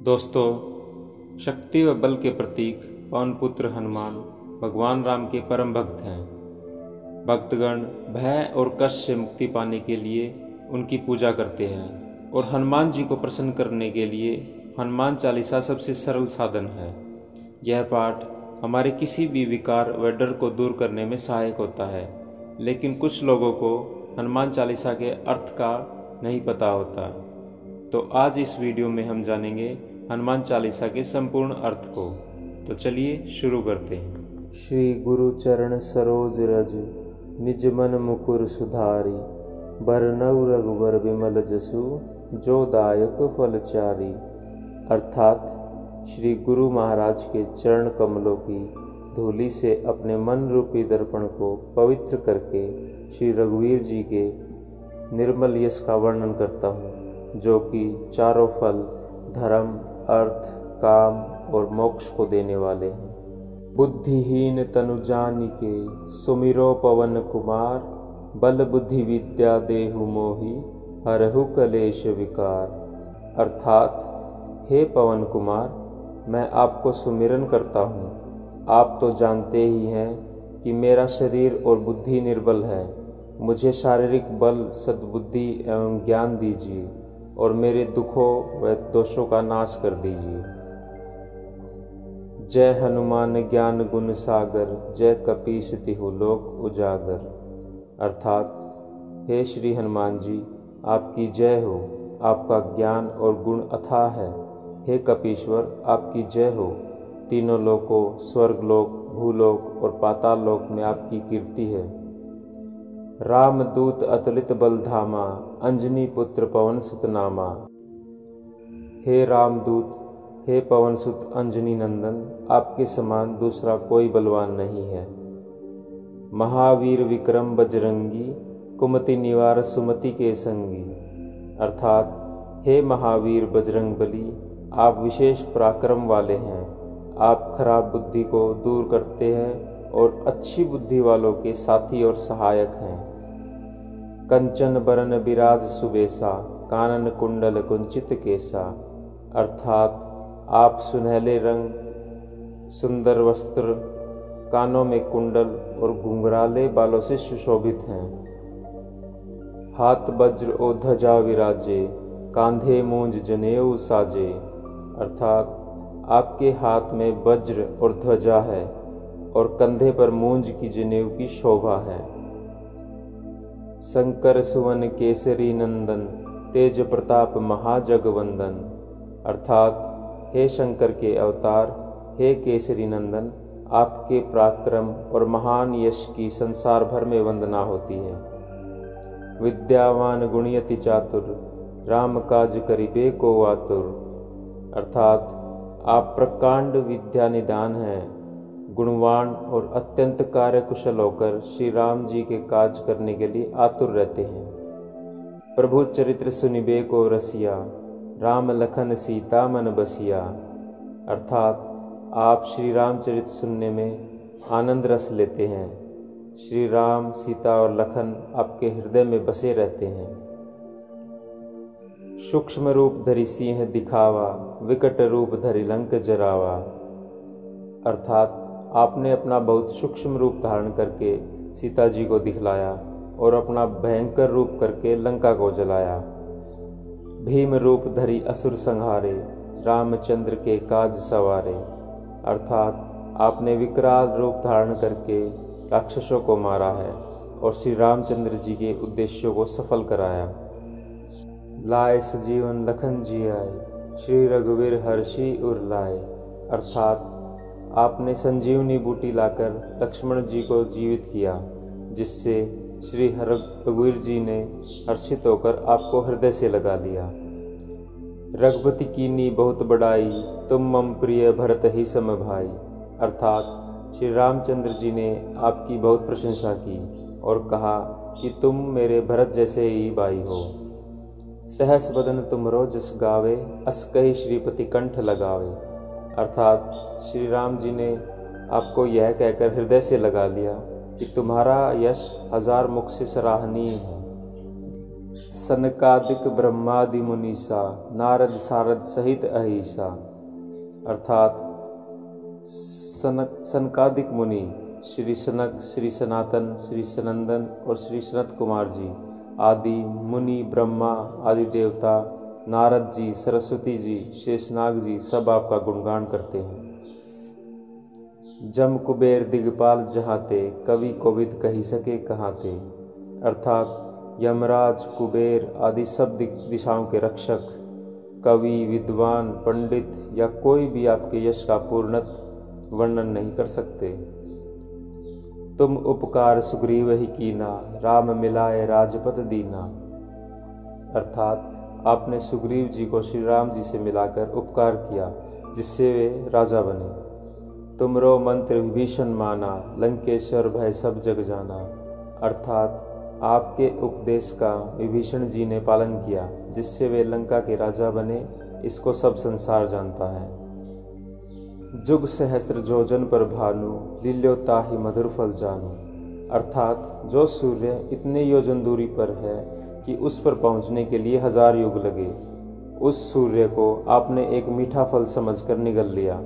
दोस्तों, शक्ति व बल के प्रतीक पवन पुत्र हनुमान भगवान राम के परम भक्त हैं। भक्तगण भय और कष्ट से मुक्ति पाने के लिए उनकी पूजा करते हैं और हनुमान जी को प्रसन्न करने के लिए हनुमान चालीसा सबसे सरल साधन है। यह पाठ हमारे किसी भी विकार व डर को दूर करने में सहायक होता है, लेकिन कुछ लोगों को हनुमान चालीसा के अर्थ का नहीं पता होता। तो आज इस वीडियो में हम जानेंगे हनुमान चालीसा के संपूर्ण अर्थ को। तो चलिए शुरू करते हैं। श्री गुरु चरण सरोज रज निज मन मुकुर सुधारी, बरनउ रघुबर विमल जसु जो दायक फलचारी। अर्थात श्री गुरु महाराज के चरण कमलों की धूलि से अपने मन रूपी दर्पण को पवित्र करके श्री रघुवीर जी के निर्मल यश का वर्णन करता हूँ, जो कि चारों फल धर्म, अर्थ, काम और मोक्ष को देने वाले हैं। बुद्धिहीन तनु जानिके सुमिरो पवन कुमार, बल बुद्धि विद्या देहु मोहि हरहु कलेश विकार। अर्थात हे पवन कुमार, मैं आपको सुमिरन करता हूँ। आप तो जानते ही हैं कि मेरा शरीर और बुद्धि निर्बल है। मुझे शारीरिक बल, सद्बुद्धि एवं ज्ञान दीजिए और मेरे दुखों व दोषों का नाश कर दीजिए। जय हनुमान ज्ञान गुण सागर, जय कपीस तिहु लोक उजागर। अर्थात हे श्री हनुमान जी, आपकी जय हो। आपका ज्ञान और गुण अथाह है। हे कपीश्वर, आपकी जय हो। तीनों लोकों, स्वर्गलोक, भूलोक और पाताल लोक में आपकी कीर्ति है। रामदूत अतुलित बल धामा, अंजनी पुत्र पवन सुत नामा। हे रामदूत, हे पवन सुत अंजनी नंदन, आपके समान दूसरा कोई बलवान नहीं है। महावीर विक्रम बजरंगी, कुमति निवार सुमति के संगी। अर्थात हे महावीर बजरंग बली, आप विशेष पराक्रम वाले हैं। आप खराब बुद्धि को दूर करते हैं और अच्छी बुद्धि वालों के साथी और सहायक हैं। कंचन बरन बिराज सुबेसा, कानन कुंडल कुंचित केसा। अर्थात आप सुनहले रंग, सुंदर वस्त्र, कानों में कुंडल और घुंघराले बालों से सुशोभित हैं। हाथ वज्र ओ ध्वजा विराजे, कांधे मूंज जनेऊ साजे। अर्थात आपके हाथ में वज्र और ध्वजा है और कंधे पर मूंज की जनेऊ की शोभा है। शंकर सुवन केसरी नंदन, तेज प्रताप महाजगवंदन। अर्थात हे शंकर के अवतार, हे केसरी नंदन, आपके पराक्रम और महान यश की संसार भर में वंदना होती है। विद्यावान गुणयति चातुर, राम काज करिबे को आतुर। अर्थात आप प्रकांड विद्या निदान हैं, गुणवान और अत्यंत कार्यकुशल होकर श्री राम जी के काज करने के लिए आतुर रहते हैं। प्रभु चरित्र सुनिबे को रसिया, राम लखन सीता मन बसिया। अर्थात आप श्री रामचरित सुनने में आनंद रस लेते हैं। श्री राम, सीता और लखन आपके हृदय में बसे रहते हैं। सूक्ष्म रूप धरि सिंह दिखावा, विकट रूप धरि लंक जरावा। अर्थात आपने अपना बहुत सूक्ष्म रूप धारण करके सीता जी को दिखलाया और अपना भयंकर रूप करके लंका को जलाया। भीम रूप धरि असुर संहारे, रामचंद्र के काज सवारे। अर्थात आपने विकराल रूप धारण करके राक्षसों को मारा है और श्री रामचंद्र जी के उद्देश्यों को सफल कराया। लाए सजीवन लखन जी आए, श्री रघुवीर हर्षि उर लाए। अर्थात आपने संजीवनी बूटी लाकर लक्ष्मण जी को जीवित किया, जिससे श्री रघुवीर जी ने हर्षित होकर आपको हृदय से लगा लिया। रघुपति कीनी बहुत बड़ाई, तुम मम प्रिय भरत ही सम भाई। अर्थात श्री रामचंद्र जी ने आपकी बहुत प्रशंसा की और कहा कि तुम मेरे भरत जैसे ही भाई हो। सहस बदन तुमरो जस गावे, अस कहि श्रीपति कंठ लगावे। अर्थात श्री राम जी ने आपको यह कहकर हृदय से लगा लिया कि तुम्हारा यश हजार मुख से सराहनीय है। सनकादिक ब्रह्मादि मुनीसा नारद सारद सहित अहिसा। अर्थात सनकादिक मुनि श्री सनक, श्री सनातन, श्री सनंदन और श्री सनत कुमार जी आदि मुनि, ब्रह्मा आदि देवता, नारद जी, सरस्वती जी, शेषनाग जी सब आपका गुणगान करते हैं। जम कुबेर दिगपाल जहाते, कवि कोविद कही सके कहाते। अर्थात यमराज, कुबेर आदि सब दिशाओं के रक्षक, कवि, विद्वान, पंडित या कोई भी आपके यश का पूर्णत वर्णन नहीं कर सकते। तुम उपकार सुग्रीव ही कीना, राम मिलाए राजपद दीना। अर्थात आपने सुग्रीव जी को श्री राम जी से मिलाकर उपकार किया, जिससे वे राजा बने। तुमरो मंत्र विभीषण माना, लंकेश्वर भय सब जग जाना। अर्थात आपके उपदेश का विभीषण जी ने पालन किया, जिससे वे लंका के राजा बने। इसको सब संसार जानता है। जुग सहस्त्र जोजन पर भानु, लील्यो ताहि मधुर फल जानू। अर्थात जो सूर्य इतने योजन दूरी पर है कि उस पर पहुंचने के लिए 1000 युग लगे, उस सूर्य को आपने एक मीठा फल समझकर निगल लिया।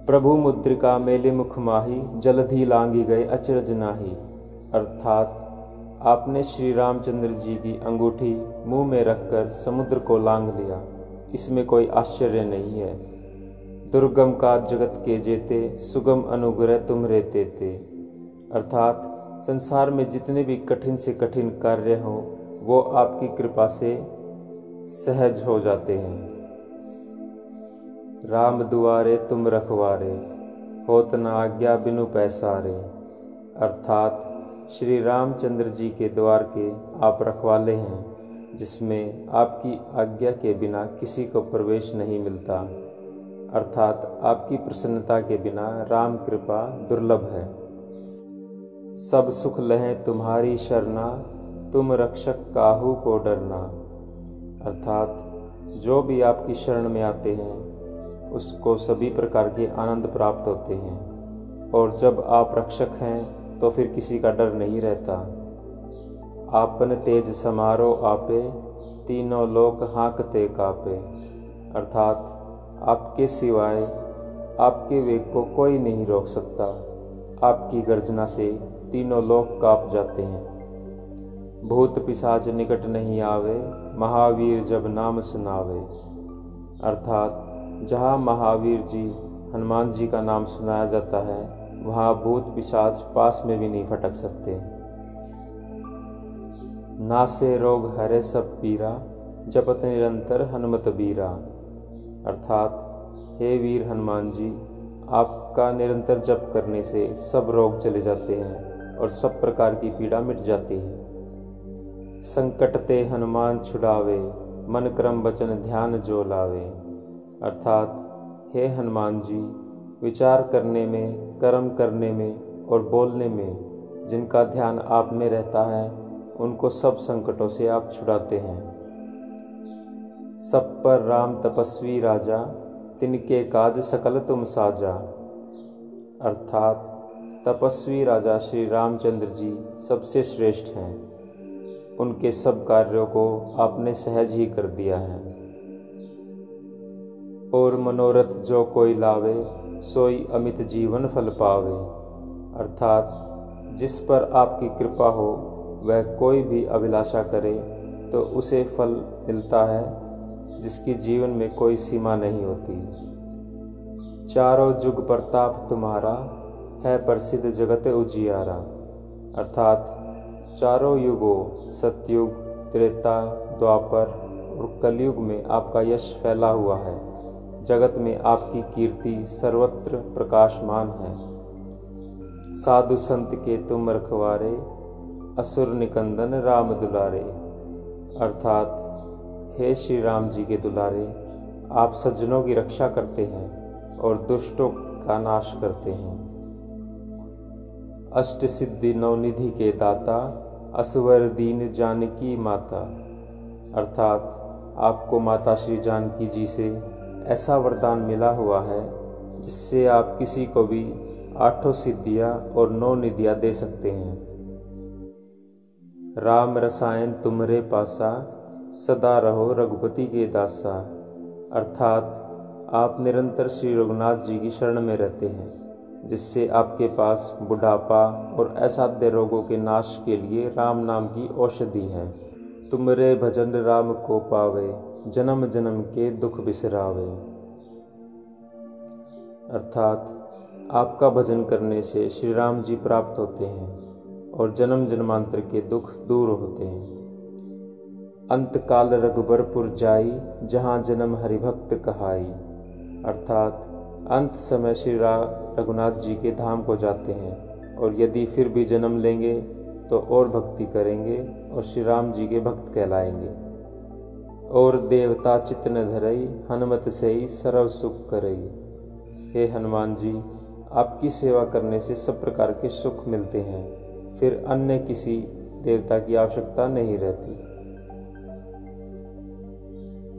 प्रभु मुद्रिका मेले मुख माही, जलधि लांगी गए अचरज नाही। अर्थात आपने श्री रामचंद्र जी की अंगूठी मुंह में रखकर समुद्र को लांघ लिया। इसमें कोई आश्चर्य नहीं है। दुर्गम का जगत के जेते, सुगम अनुग्रह तुम्हरे तेते। अर्थात संसार में जितने भी कठिन से कठिन कार्य हों, वो आपकी कृपा से सहज हो जाते हैं। राम दुआरे तुम रखवारे, होत न आज्ञा बिनु पैसारे। अर्थात श्री रामचंद्र जी के द्वार के आप रखवाले हैं, जिसमें आपकी आज्ञा के बिना किसी को प्रवेश नहीं मिलता। अर्थात आपकी प्रसन्नता के बिना राम कृपा दुर्लभ है। सब सुख लहें तुम्हारी शरणा, तुम रक्षक काहू को डरना। अर्थात जो भी आपकी शरण में आते हैं, उसको सभी प्रकार के आनंद प्राप्त होते हैं। और जब आप रक्षक हैं तो फिर किसी का डर नहीं रहता। आपन तेज समारो आपे, तीनों लोक हाँकते कापे। अर्थात आपके सिवाय आपके वेग को कोई नहीं रोक सकता। आपकी गर्जना से तीनों लोक कांप जाते हैं। भूत पिशाच निकट नहीं आवे, महावीर जब नाम सुनावे। अर्थात जहाँ महावीर जी हनुमान जी का नाम सुनाया जाता है, वहाँ भूत पिशाच पास में भी नहीं फटक सकते। नासे रोग हरे सब पीरा, जपत निरंतर हनुमत बीरा। अर्थात हे वीर हनुमान जी, आपका निरंतर जप करने से सब रोग चले जाते हैं और सब प्रकार की पीड़ा मिट जाती है। संकट ते हनुमान छुड़ावे, मन क्रम वचन ध्यान जो लावे। अर्थात हे हनुमान जी, विचार करने में, कर्म करने में और बोलने में जिनका ध्यान आप में रहता है, उनको सब संकटों से आप छुड़ाते हैं। सब पर राम तपस्वी राजा, तिनके काज सकल तुम साजा। अर्थात तपस्वी राजा श्री रामचंद्र जी सबसे श्रेष्ठ हैं। उनके सब कार्यों को आपने सहज ही कर दिया है। और मनोरथ जो कोई लावे, सोई अमित जीवन फल पावे। अर्थात जिस पर आपकी कृपा हो, वह कोई भी अभिलाषा करे तो उसे फल मिलता है, जिसकी जीवन में कोई सीमा नहीं होती। चारों जुग प्रताप तुम्हारा, है प्रसिद्ध जगत उजियारा। अर्थात चारों युगों सतयुग, त्रेता, द्वापर और कलयुग में आपका यश फैला हुआ है। जगत में आपकी कीर्ति सर्वत्र प्रकाशमान है। साधु संत के तुम रखवारे, असुर निकंदन राम दुलारे। अर्थात हे श्री राम जी के दुलारे, आप सज्जनों की रक्षा करते हैं और दुष्टों का नाश करते हैं। अष्ट सिद्धि नवनिधि के दाता, असवर दीन जानकी माता। अर्थात आपको माता श्री जानकी जी से ऐसा वरदान मिला हुआ है, जिससे आप किसी को भी 8 सिद्धियाँ और 9 निधियाँ दे सकते हैं। राम रसायन तुमरे पासा, सदा रहो रघुपति के दासा। अर्थात आप निरंतर श्री रघुनाथ जी की शरण में रहते हैं, जिससे आपके पास बुढ़ापा और असाध्य रोगों के नाश के लिए राम नाम की औषधि है। तुमरे भजन राम को पावे, जन्म जन्म के दुख बिसरावे। अर्थात आपका भजन करने से श्री राम जी प्राप्त होते हैं और जन्म जन्मांतर के दुख दूर होते हैं। अंत काल रघुबरपुर जाई, जहाँ जन्म हरिभक्त कहाई। अर्थात अंत समय श्री रघुनाथ जी के धाम को जाते हैं और यदि फिर भी जन्म लेंगे तो और भक्ति करेंगे और श्री राम जी के भक्त कहलाएंगे। और देवता चित्त न धरई, हनुमत से ही सर्व सुख करई। हे हनुमान जी, आपकी सेवा करने से सब प्रकार के सुख मिलते हैं, फिर अन्य किसी देवता की आवश्यकता नहीं रहती।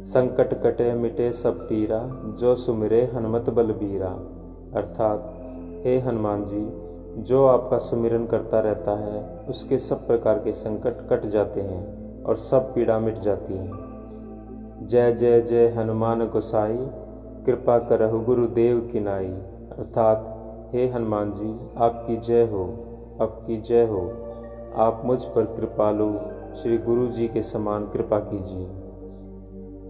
संकट कटे मिटे सब पीरा, जो सुमिरे हनुमत बलबीरा। अर्थात हे हनुमान जी, जो आपका सुमिरन करता रहता है उसके सब प्रकार के संकट कट जाते हैं और सब पीड़ा मिट जाती है। जय जय जय हनुमान गोसाई, कृपा करहु गुरुदेव की नाई। अर्थात हे हनुमान जी, आपकी जय हो, आपकी जय हो। आप मुझ पर कृपालु श्री गुरु जी के समान कृपा कीजिए।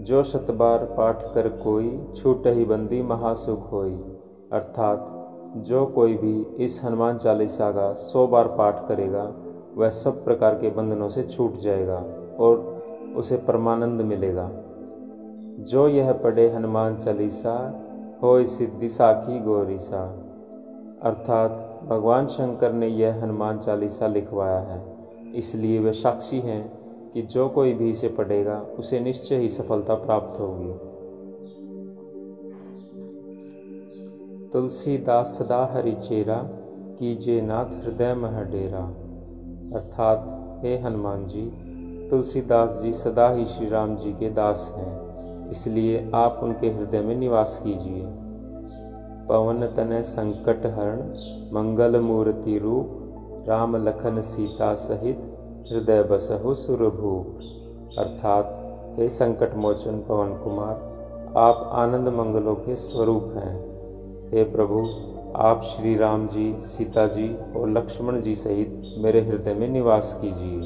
जो शतबार पाठ कर कोई, छूटहि बंदी महासुख होई। अर्थात जो कोई भी इस हनुमान चालीसा का 100 बार पाठ करेगा वह सब प्रकार के बंधनों से छूट जाएगा और उसे परमानंद मिलेगा। जो यह पढ़े हनुमान चालीसा, होय सिद्धि साखी गौरीसा। अर्थात भगवान शंकर ने यह हनुमान चालीसा लिखवाया है, इसलिए वे साक्षी हैं कि जो कोई भी इसे पढ़ेगा उसे निश्चय ही सफलता प्राप्त होगी। तुलसीदास सदा हरि चेरा, कीजे नाथ हृदय मह डेरा। अर्थात हे हनुमान जी, तुलसीदास जी सदा ही श्री राम जी के दास हैं, इसलिए आप उनके हृदय में निवास कीजिए। पवन तनय संकट हरण, मंगल मूर्ति रूप, राम लखन सीता सहित, हृदय बसहु सुरभूप। अर्थात हे संकट मोचन पवन कुमार, आप आनंद मंगलों के स्वरूप हैं। हे प्रभु, आप श्री राम जी, सीता जी और लक्ष्मण जी सहित मेरे हृदय में निवास कीजिए।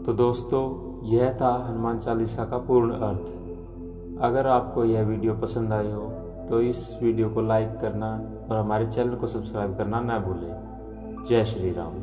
तो दोस्तों, यह था हनुमान चालीसा का पूर्ण अर्थ। अगर आपको यह वीडियो पसंद आई हो तो इस वीडियो को लाइक करना और हमारे चैनल को सब्सक्राइब करना ना भूलें। जय श्री राम।